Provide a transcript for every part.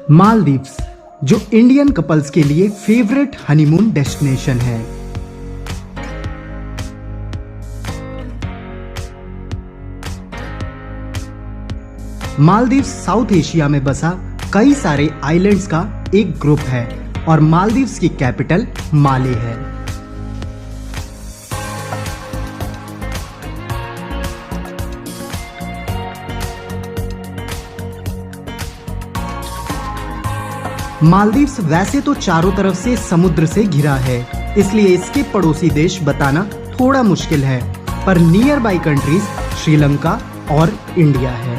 मालदीव्स, जो Indian couples के लिए फेवरेट हनीमून डेस्टिनेशन है। मालदीव्स साउथ एशिया में बसा कई सारे आइलैंड्स का एक ग्रुप है और मालदीव्स की कैपिटल माले है। मालदीव्स वैसे तो चारों तरफ से समुद्र से घिरा है, इसलिए इसके पड़ोसी देश बताना थोड़ा मुश्किल है, पर नियर बाई कंट्रीज श्रीलंका और इंडिया है।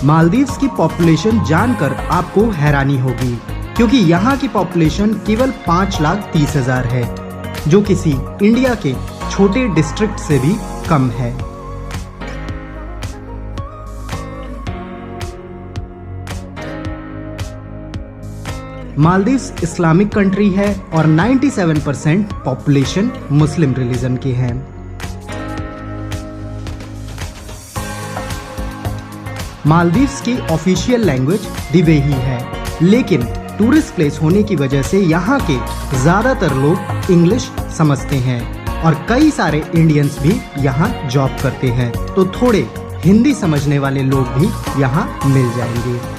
मालदीव्स की पॉपुलेशन जानकर आपको हैरानी होगी, क्योंकि यहाँ की पॉपुलेशन केवल 5,30,000 है, जो किसी इंडिया के छोटे डिस्ट्रिक्ट से भी कम है। मालदीव्स इस्लामिक कंट्री है और 97% पॉपुलेशन मुस्लिम रिलीजन की है। मालदीव्स की ऑफिशियल लैंग्वेज दिवेही है, लेकिन टूरिस्ट प्लेस होने की वजह से यहाँ के ज्यादातर लोग इंग्लिश समझते हैं और कई सारे इंडियंस भी यहाँ जॉब करते हैं, तो थोड़े हिंदी समझने वाले लोग भी यहाँ मिल जाएंगे।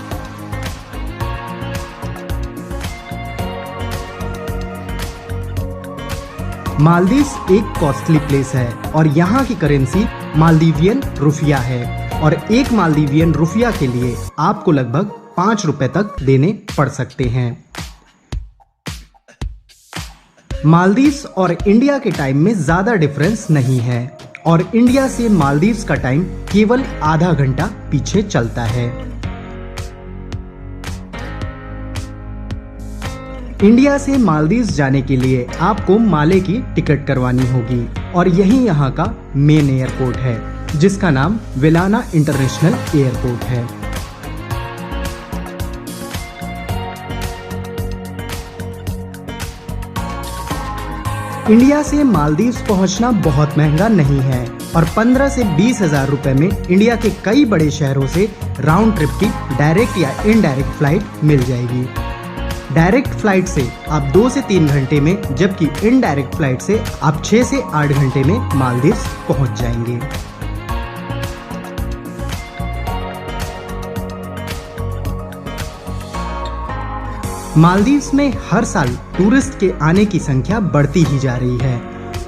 मालदीव्स एक कॉस्टली प्लेस है और यहाँ की करेंसी मालदीवियन रुपया है और एक मालदीवियन रुपया के लिए आपको लगभग 5 रुपए तक देने पड़ सकते हैं। मालदीव्स और इंडिया के टाइम में ज्यादा डिफरेंस नहीं है और इंडिया से मालदीव्स का टाइम केवल आधा घंटा पीछे चलता है। इंडिया से मालदीव्स जाने के लिए आपको माले की टिकट करवानी होगी और यही यहाँ का मेन एयरपोर्ट है, जिसका नाम वेलाना इंटरनेशनल एयरपोर्ट है। इंडिया से मालदीव्स पहुंचना बहुत महंगा नहीं है और 15 से 20,000 रुपए में इंडिया के कई बड़े शहरों से राउंड ट्रिप की डायरेक्ट या इनडायरेक्ट फ्लाइट मिल जाएगी। डायरेक्ट फ्लाइट से आप 2 से 3 घंटे में, जबकि इनडायरेक्ट फ्लाइट से आप 6 से 8 घंटे में मालदीव्स पहुंच जाएंगे। मालदीव्स में हर साल टूरिस्ट के आने की संख्या बढ़ती ही जा रही है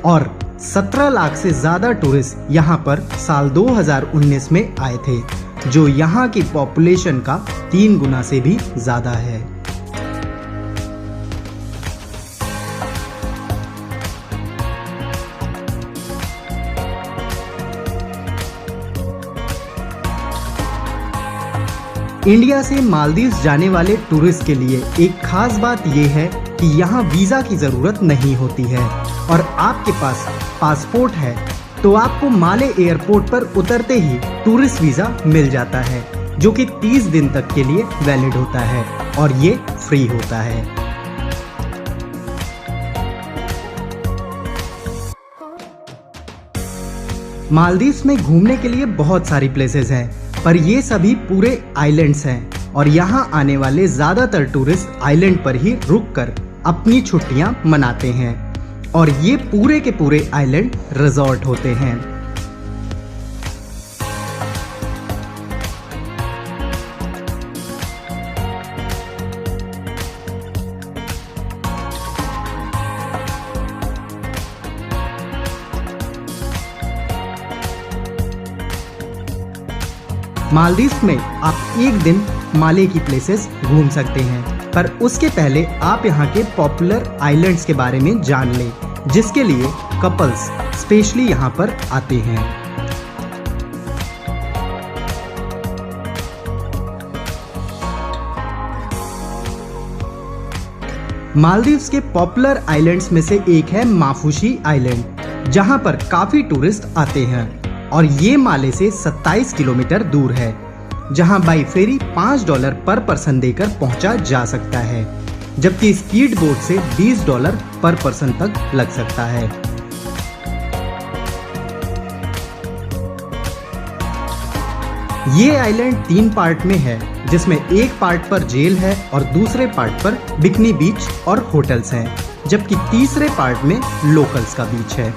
और 17 लाख से ज्यादा टूरिस्ट यहां पर साल 2019 में आए थे, जो यहां की पॉपुलेशन का 3 गुना से भी ज्यादा है। इंडिया से मालदीव्स जाने वाले टूरिस्ट के लिए एक खास बात यह है कि यहाँ वीजा की जरूरत नहीं होती है और आपके पास पासपोर्ट है तो आपको माले एयरपोर्ट पर उतरते ही टूरिस्ट वीजा मिल जाता है, जो कि 30 दिन तक के लिए वैलिड होता है और ये फ्री होता है। मालदीव्स में घूमने के लिए बहुत सारी प्लेसेस हैं, पर ये सभी पूरे आइलैंड्स हैं और यहाँ आने वाले ज्यादातर टूरिस्ट आइलैंड पर ही रुककर अपनी छुट्टियां मनाते हैं और ये पूरे के पूरे आइलैंड रिजॉर्ट होते हैं। मालदीव्स में आप एक दिन माले की प्लेसेस घूम सकते हैं, पर उसके पहले आप यहाँ के पॉपुलर आइलैंड्स के बारे में जान लें, जिसके लिए कपल्स स्पेशली यहाँ पर आते हैं। मालदीव्स के पॉपुलर आइलैंड्स में से एक है माफुशी आइलैंड, जहाँ पर काफी टूरिस्ट आते हैं और ये माले से 27 किलोमीटर दूर है, जहां बाई फेरी $5 पर पर्सन देकर पहुंचा जा सकता है, जबकि स्पीड बोट से $20 पर पर्सन तक लग सकता है। ये आइलैंड 3 पार्ट में है, जिसमें एक पार्ट पर जेल है और दूसरे पार्ट पर बिकनी बीच और होटल्स हैं, जबकि तीसरे पार्ट में लोकल्स का बीच है।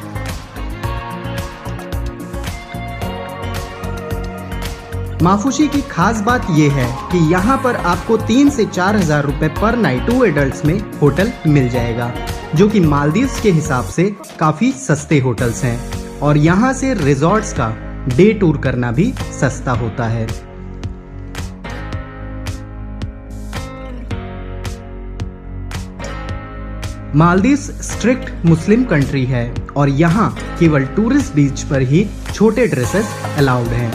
माफुशी की खास बात यह है कि यहाँ पर आपको 3 से 4 हजार रुपए पर नाइट 2 एडल्ट्स में होटल मिल जाएगा, जो कि मालदीव्स के हिसाब से काफी सस्ते होटल्स हैं और यहाँ से रिजॉर्ट्स का डे टूर करना भी सस्ता होता है। मालदीव्स स्ट्रिक्ट मुस्लिम कंट्री है और यहाँ केवल टूरिस्ट बीच पर ही छोटे ड्रेसेस अलाउड हैं।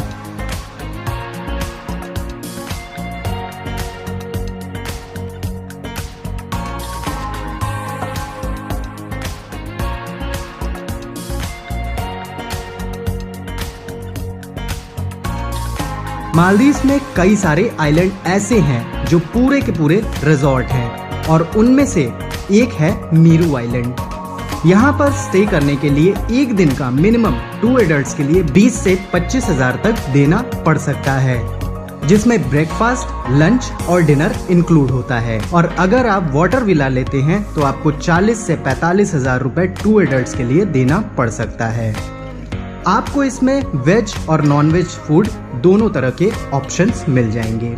मालदीव्स में कई सारे आइलैंड ऐसे हैं जो पूरे के पूरे रिजॉर्ट हैं और उनमें से एक है मीरू आइलैंड। यहाँ पर स्टे करने के लिए एक दिन का मिनिमम 2 एडल्ट्स के लिए 20 से 25 हजार तक देना पड़ सकता है, जिसमें ब्रेकफास्ट, लंच और डिनर इंक्लूड होता है। और अगर आप वाटर विला लेते हैं तो आपको 40 से 45 हजार रुपए 2 एडल्ट्स के लिए देना पड़ सकता है। आपको इसमें वेज और नॉन वेज फूड दोनों तरह के ऑप्शंस मिल जाएंगे।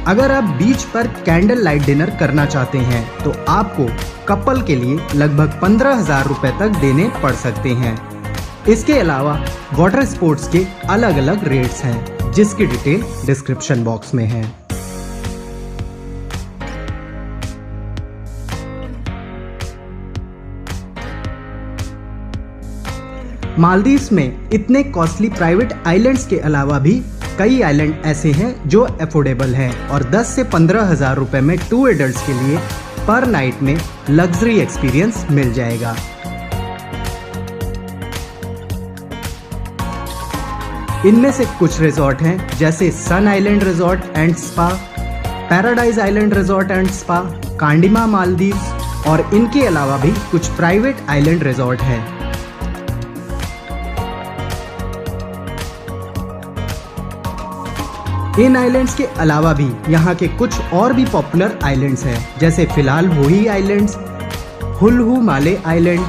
अगर आप बीच पर कैंडल लाइट डिनर करना चाहते हैं तो आपको कपल के लिए लगभग 15,000 रुपए तक देने पड़ सकते हैं। इसके अलावा वाटर स्पोर्ट्स के अलग अलग रेट्स हैं, जिसकी डिटेल डिस्क्रिप्शन बॉक्स में है। मालदीव्स में इतने कॉस्टली प्राइवेट आइलैंड्स के अलावा भी कई आइलैंड ऐसे हैं जो अफोर्डेबल हैं और 10 से 15,000 रुपए में 2 एडल्ट्स के लिए पर नाइट में लग्जरी एक्सपीरियंस मिल जाएगा। इनमें से कुछ रिजॉर्ट हैं जैसे sun island resort and spa, paradise island resort and spa, Kandima Maldives और इनके अलावा भी कुछ प्राइवेट आइलैंड रिजॉर्ट हैं। इन आइलैंड्स के अलावा भी यहाँ के कुछ और भी पॉपुलर आइलैंड्स हैं, जैसे फिलहाल वोही आइलैंड्स, हुलहू माले आइलैंड,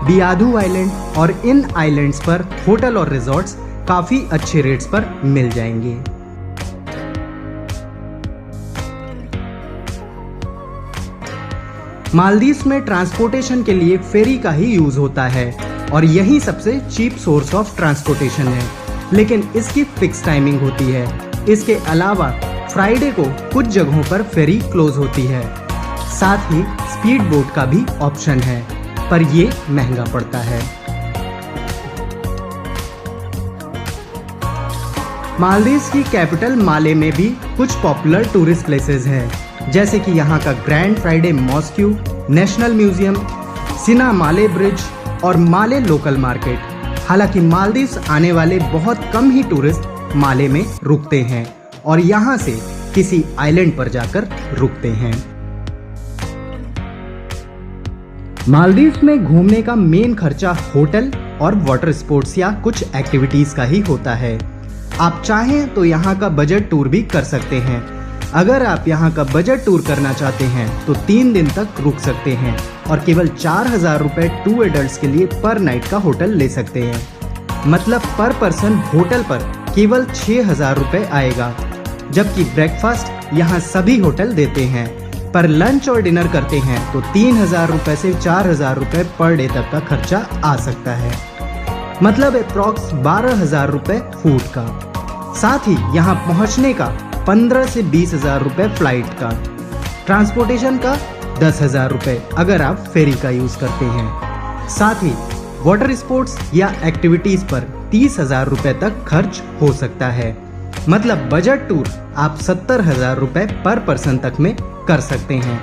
बियादू आइलैंड और इन आइलैंड्स पर होटल और रिजॉर्ट्स काफी अच्छे रेट्स पर मिल जाएंगे। मालदीव्स में ट्रांसपोर्टेशन के लिए फेरी का ही यूज होता है और यही सबसे चीप सोर्स ऑफ ट्रांसपोर्टेशन है, लेकिन इसकी फिक्स टाइमिंग होती है। इसके अलावा फ्राइडे को कुछ जगहों पर फेरी क्लोज होती है। साथ ही स्पीड बोट का भी ऑप्शन है, पर ये महंगा पड़ता है। मालदीव्स की कैपिटल माले में भी कुछ पॉपुलर टूरिस्ट प्लेसेस हैं, जैसे कि यहाँ का grand Friday mosque, national museum, Sina Male bridge और माले लोकल मार्केट। हालांकि मालदीव्स आने वाले बहुत कम ही टूरिस्ट माले में रुकते हैं और यहाँ से किसी आइलैंड पर जाकर रुकते हैं। मालदीव्स में घूमने का मेन खर्चा होटल और वाटर स्पोर्ट्स या कुछ एक्टिविटीज का ही होता है। आप चाहें तो यहाँ का बजट टूर भी कर सकते हैं। अगर आप यहाँ का बजट टूर करना चाहते हैं तो 3 दिन तक रुक सकते हैं और केवल 4,000 रुपए 2 एडल्ट्स के लिए पर नाइट का होटल ले सकते हैं। मतलब पर पर्सन होटल पर केवल 6,000 रुपए आएगा, जबकि ब्रेकफास्ट यहाँ सभी होटल देते हैं। पर लंच और डिनर करते हैं तो 3,000 रुपए से 4,000 रुपए पर डे तक का खर्चा आ सकता है। मतलब अप्रॉक्स 12,000 रुपए फूड का। साथ ही यहाँ पहुँचने का 15 से 20,000 रुपए फ्लाइट का, ट्रांसपोर्टेशन का 10,000 रुपए अगर आप फेरी का यूज करते हैं। साथ ही वाटर स्पोर्ट्स या एक्टिविटीज पर 30,000 रुपए तक खर्च हो सकता है। मतलब बजट टूर आप 70,000 रुपए पर पर्सन तक में कर सकते हैं।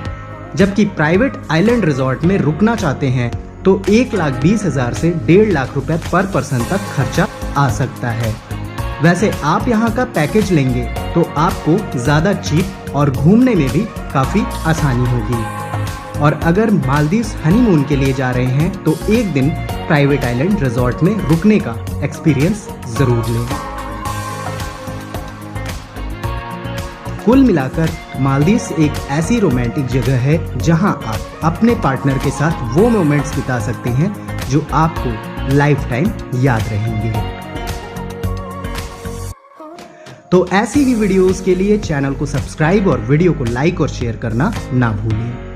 जबकि प्राइवेट आइलैंड रिजॉर्ट में रुकना चाहते हैं तो 1,20,000 से 1.5 लाख रुपए पर पर्सन तक खर्चा आ सकता है। वैसे आप यहाँ का पैकेज लेंगे तो आपको ज़्यादा चीप और घूमने में भी काफ़ी आसानी होगी। और अगर मालदीव्स हनीमून के लिए जा रहे हैं तो एक दिन प्राइवेट आइलैंड रिजॉर्ट में रुकने का एक्सपीरियंस ज़रूर लें। कुल मिलाकर मालदीव्स एक ऐसी रोमांटिक जगह है जहां आप अपने पार्टनर के साथ वो मोमेंट्स बिता सकते हैं जो आपको लाइफ टाइम याद रहेंगे। तो ऐसी ही वीडियोस के लिए चैनल को सब्सक्राइब और वीडियो को लाइक और शेयर करना ना भूलें।